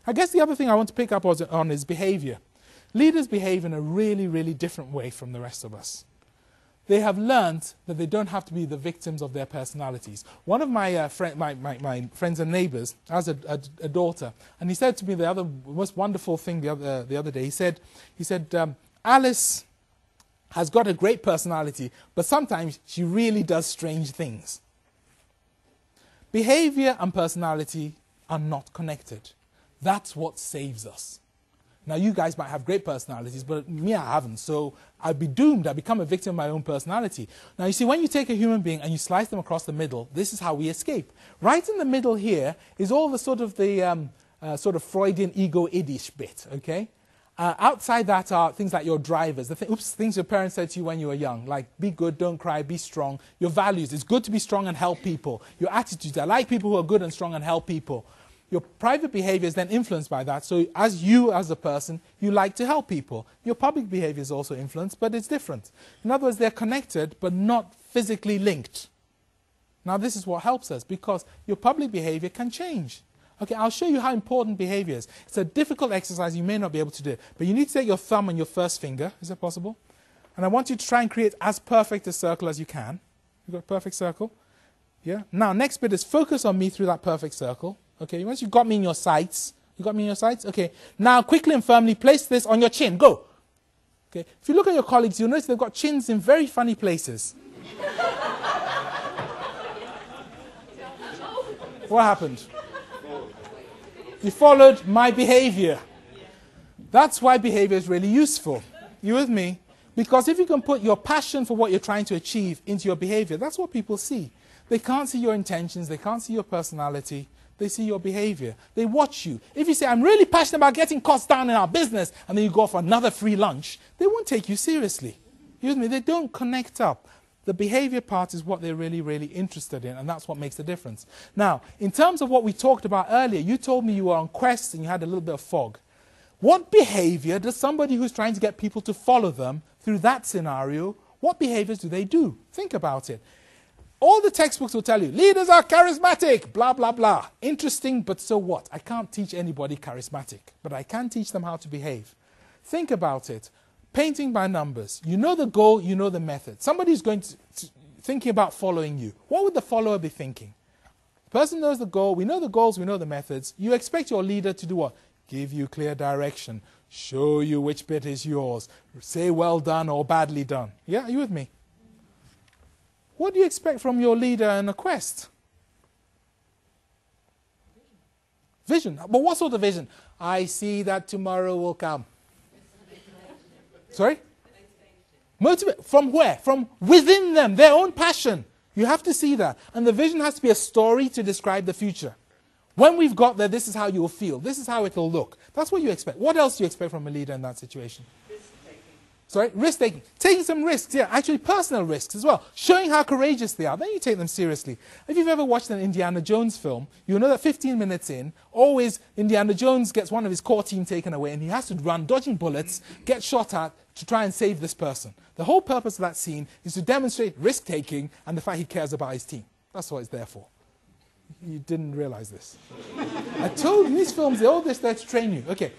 I guess the other thing I want to pick up on is behavior. Leaders behave in a really, really different way from the rest of us. They have learned that they don't have to be the victims of their personalities. One of my friends and neighbors has a daughter, and he said to me the most wonderful thing the other day. He said, Alice has got a great personality, but sometimes she really does strange things. Behavior and personality are not connected. That's what saves us. Now, you guys might have great personalities, but me, I haven't. So I'd be doomed. I'd become a victim of my own personality. Now, you see, when you take a human being and you slice them across the middle, this is how we escape. Right in the middle here is all the sort of Freudian ego-idish bit, okay? Outside that are things like your drivers, things your parents said to you when you were young, like be good, don't cry, be strong. Your values, it's good to be strong and help people. Your attitudes, I like people who are good and strong and help people. Your private behavior is then influenced by that. So as a person, you like to help people. Your public behavior is also influenced, but it's different. In other words, they're connected, but not physically linked. Now, this is what helps us, because your public behavior can change. Okay, I'll show you how important behavior is. It's a difficult exercise. You may not be able to do it. But you need to take your thumb and your first finger. Is that possible? And I want you to try and create as perfect a circle as you can. You've got a perfect circle? Yeah? Now, next bit is focus on me through that perfect circle. Okay, once you've got me in your sights, Okay, now quickly and firmly place this on your chin. Go. Okay, if you look at your colleagues, you'll notice they've got chins in very funny places. What happened? You followed my behavior. That's why behavior is really useful. You with me? Because if you can put your passion for what you're trying to achieve into your behavior, that's what people see. They can't see your intentions, they can't see your personality. They see your behavior. They watch you. If you say, I'm really passionate about getting costs down in our business, and then you go for another free lunch, they won't take you seriously. You with me? They don't connect up. The behavior part is what they're really, really interested in, and that's what makes the difference. Now, in terms of what we talked about earlier, you told me you were on quest and you had a little bit of fog. What behavior does somebody who's trying to get people to follow them through that scenario, what behaviors do they do? Think about it. All the textbooks will tell you, leaders are charismatic, blah, blah, blah. Interesting, but so what? I can't teach anybody charismatic, but I can teach them how to behave. Think about it. Painting by numbers. You know the goal, you know the method. Somebody's thinking about following you. What would the follower be thinking? The person knows the goal, we know the goals, we know the methods. You expect your leader to do what? Give you clear direction. Show you which bit is yours. Say well done or badly done. Yeah, are you with me? What do you expect from your leader in a quest? Vision. But what sort of vision? I see that tomorrow will come. Sorry? Motivate. From where? From within them, their own passion. You have to see that. And the vision has to be a story to describe the future. When we've got there, this is how you'll feel. This is how it'll look. That's what you expect. What else do you expect from a leader in that situation? Sorry, risk-taking. Taking some risks, yeah, actually personal risks as well. Showing how courageous they are. Then you take them seriously. If you've ever watched an Indiana Jones film, you'll know that 15 minutes in, always Indiana Jones gets one of his core team taken away and he has to run, dodging bullets, get shot at to try and save this person. The whole purpose of that scene is to demonstrate risk-taking and the fact he cares about his team. That's what it's there for. You didn't realize this. I told you, in these films, they're all this there to train you. Okay.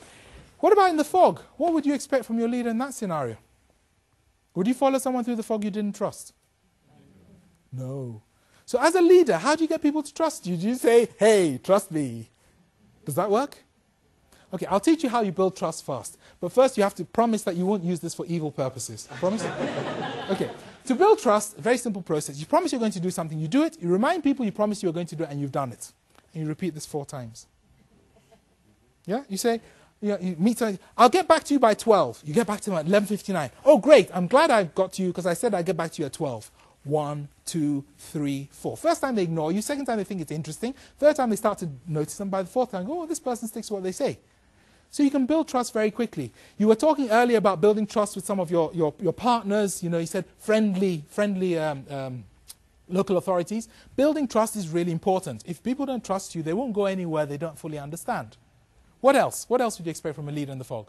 What about in the fog? What would you expect from your leader in that scenario? Would you follow someone through the fog you didn't trust? No. So as a leader, how do you get people to trust you? Do you say, hey, trust me? Does that work? Okay, I'll teach you how you build trust first. But first you have to promise that you won't use this for evil purposes. Promise? Okay. To build trust, a very simple process. You promise you're going to do something, you do it, you remind people you promised you were going to do it, and you've done it. And you repeat this 4 times. Yeah? You say, you meet somebody, I'll get back to you by 12. You get back to them at 11:59. Oh, great. I'm glad I got to you because I said I'd get back to you at 12. 1, 2, 3, 4. First time they ignore you. Second time they think it's interesting. Third time they start to notice them. By the 4th time, oh, this person sticks to what they say. So you can build trust very quickly. You were talking earlier about building trust with some of your partners. You know, you said friendly local authorities. Building trust is really important. If people don't trust you, they won't go anywhere they don't fully understand. What else? What else would you expect from a leader in the fog?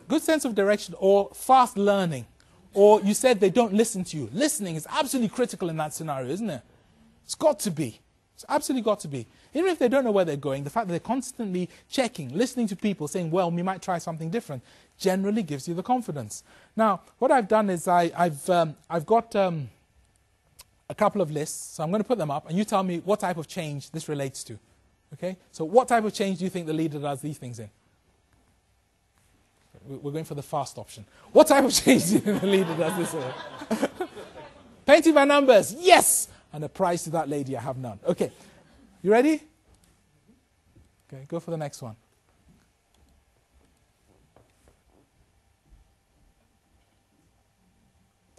Good sense of direction or fast learning. Or you said they don't listen to you. Listening is absolutely critical in that scenario, isn't it? It's got to be. It's absolutely got to be. Even if they don't know where they're going, the fact that they're constantly checking, listening to people, saying, well, we might try something different, generally gives you the confidence. Now, what I've done is I've got a couple of lists, so I'm going to put them up, and you tell me what type of change this relates to. Okay? So what type of change do you think the leader does these things in? We're going for the fast option. What type of change do you think the leader does this in? Painting by numbers, yes! And a prize to that lady, I have none. Okay, you ready? Okay, go for the next one.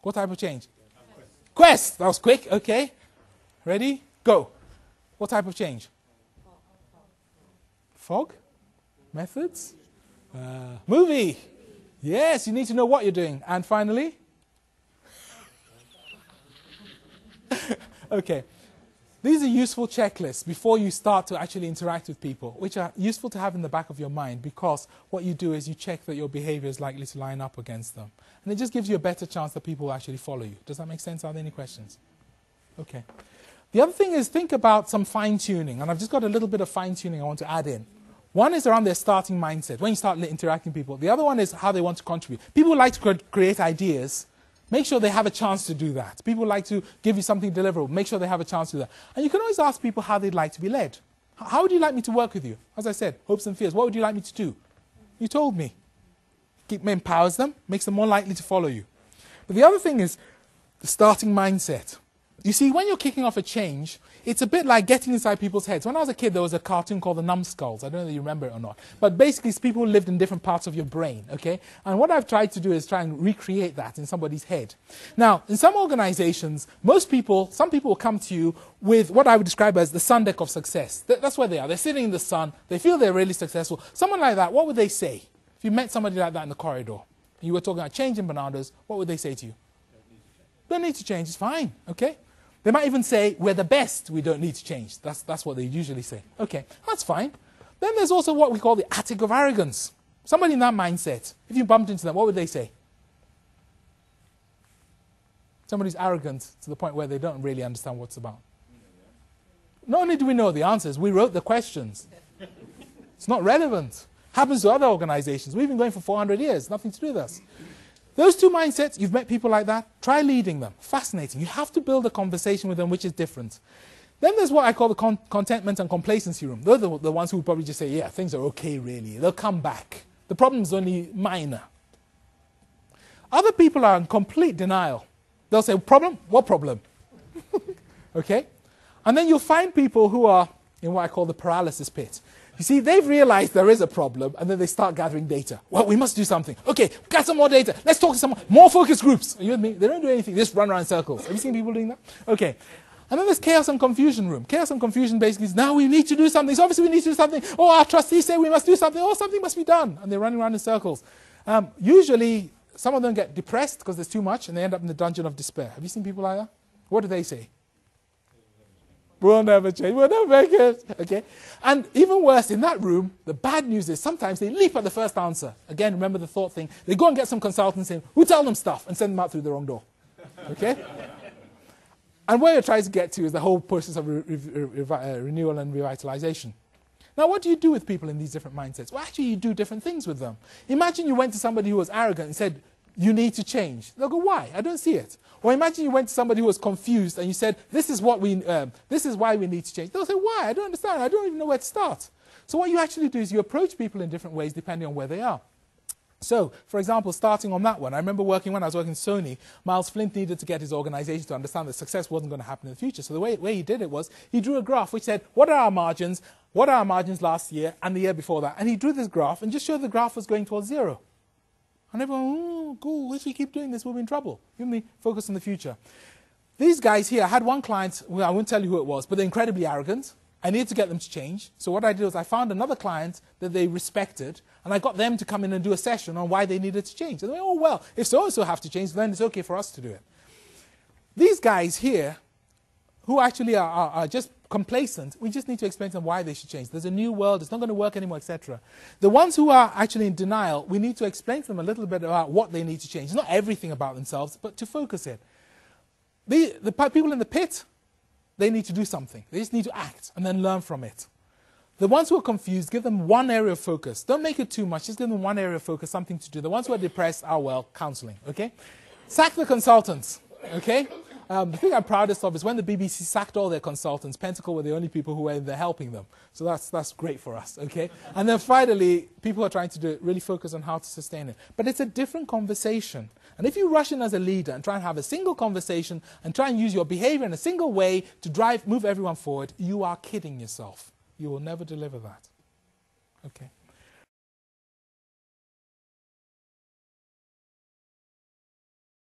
What type of change? Quest! That was quick, okay. Ready? Go. What type of change? Fog? Methods? Movie! Yes, you need to know what you're doing. And finally? Okay. These are useful checklists before you start to actually interact with people, which are useful to have in the back of your mind, because what you do is you check that your behavior is likely to line up against them. And it just gives you a better chance that people will actually follow you. Does that make sense? Are there any questions? Okay. The other thing is, think about some fine-tuning. And I've just got a little bit of fine-tuning I want to add in. One is around their starting mindset, when you start interacting with people. The other one is how they want to contribute. People like to create ideas. Make sure they have a chance to do that. People like to give you something deliverable. Make sure they have a chance to do that. And you can always ask people how they'd like to be led. How would you like me to work with you? As I said, hopes and fears. What would you like me to do? You told me. It empowers them, makes them more likely to follow you. But the other thing is the starting mindset. You see, when you're kicking off a change, it's a bit like getting inside people's heads. When I was a kid, there was a cartoon called The Numbskulls. I don't know if you remember it or not. But basically, it's people who lived in different parts of your brain, okay? And what I've tried to do is try and recreate that in somebody's head. Now, in some organizations, some people will come to you with what I would describe as the sun deck of success. That's where they are. They're sitting in the sun. They feel they're really successful. Someone like that, what would they say? If you met somebody like that in the corridor, and you were talking about changing bananas, what would they say to you? Don't need to change. It's fine, okay? They might even say, we're the best, we don't need to change. That's what they usually say. Okay, that's fine. Then there's also what we call the attic of arrogance. Somebody in that mindset, if you bumped into them, what would they say? Somebody's arrogant to the point where they don't really understand what it's about. Not only do we know the answers, we wrote the questions. It's not relevant. Happens to other organizations. We've been going for 400 years, nothing to do with us. Those two mindsets, you've met people like that, try leading them. Fascinating. You have to build a conversation with them which is different. Then there's what I call the contentment and complacency room. Those are the ones who will probably just say, yeah, things are okay really. They'll come back. The problem is only minor. Other people are in complete denial. They'll say, problem? What problem? Okay? And then you'll find people who are in what I call the paralysis pit. You see, they've realized there is a problem, and then they start gathering data. Well, we must do something. Okay, got some more data. Let's talk to some more focus groups. Are you with me? They don't do anything. They just run around in circles. Have you seen people doing that? Okay. And then there's chaos and confusion room. Chaos and confusion basically is, now we need to do something. So obviously we need to do something. Oh, our trustees say we must do something. Oh, something must be done. And they're running around in circles. Usually, some of them get depressed because there's too much, and they end up in the dungeon of despair. Have you seen people like that? What do they say? We'll never change. We'll never make it. Okay? And even worse, in that room, the bad news is sometimes they leap at the first answer. Again, remember the thought thing. They go and get some consultants in who tell them stuff and send them out through the wrong door. Okay? And where you're trying to get to is the whole process of renewal and revitalization. Now, what do you do with people in these different mindsets? Well, actually, you do different things with them. Imagine you went to somebody who was arrogant and said, you need to change. They'll go, why? I don't see it. Or imagine you went to somebody who was confused and you said, this is why we need to change. They'll say, why? I don't understand. I don't even know where to start. So what you actually do is you approach people in different ways depending on where they are. So, for example, starting on that one, I remember when I was working at Sony, Miles Flint needed to get his organization to understand that success wasn't going to happen in the future. So the way he did it was, he drew a graph which said, what are our margins last year and the year before that? And he drew this graph and just showed the graph was going towards zero. And everyone, oh, cool, if we keep doing this, we'll be in trouble. Give me focus on the future. These guys here, I had one client, well, I won't tell you who it was, but they're incredibly arrogant. I needed to get them to change. So what I did was I found another client that they respected, and I got them to come in and do a session on why they needed to change. And they went, oh, well, if so-and-so have to change, then it's okay for us to do it. These guys here, who actually are just complacent, we just need to explain to them why they should change. There's a new world, it's not going to work anymore, etc. The ones who are actually in denial, we need to explain to them a little bit about what they need to change. It's not everything about themselves, but to focus it. The people in the pit, they need to do something. They just need to act and then learn from it. The ones who are confused, give them one area of focus. Don't make it too much. Just give them one area of focus, something to do. The ones who are depressed are, well, counseling, okay? Sack the consultants, okay? The thing I'm proudest of is when the BBC sacked all their consultants, Pentacle were the only people who were in there helping them. So that's great for us, okay? And then finally, people who are trying to do it really focus on how to sustain it. But it's a different conversation. And if you rush in as a leader and try and have a single conversation and try and use your behavior in a single way to move everyone forward, you are kidding yourself. You will never deliver that. Okay.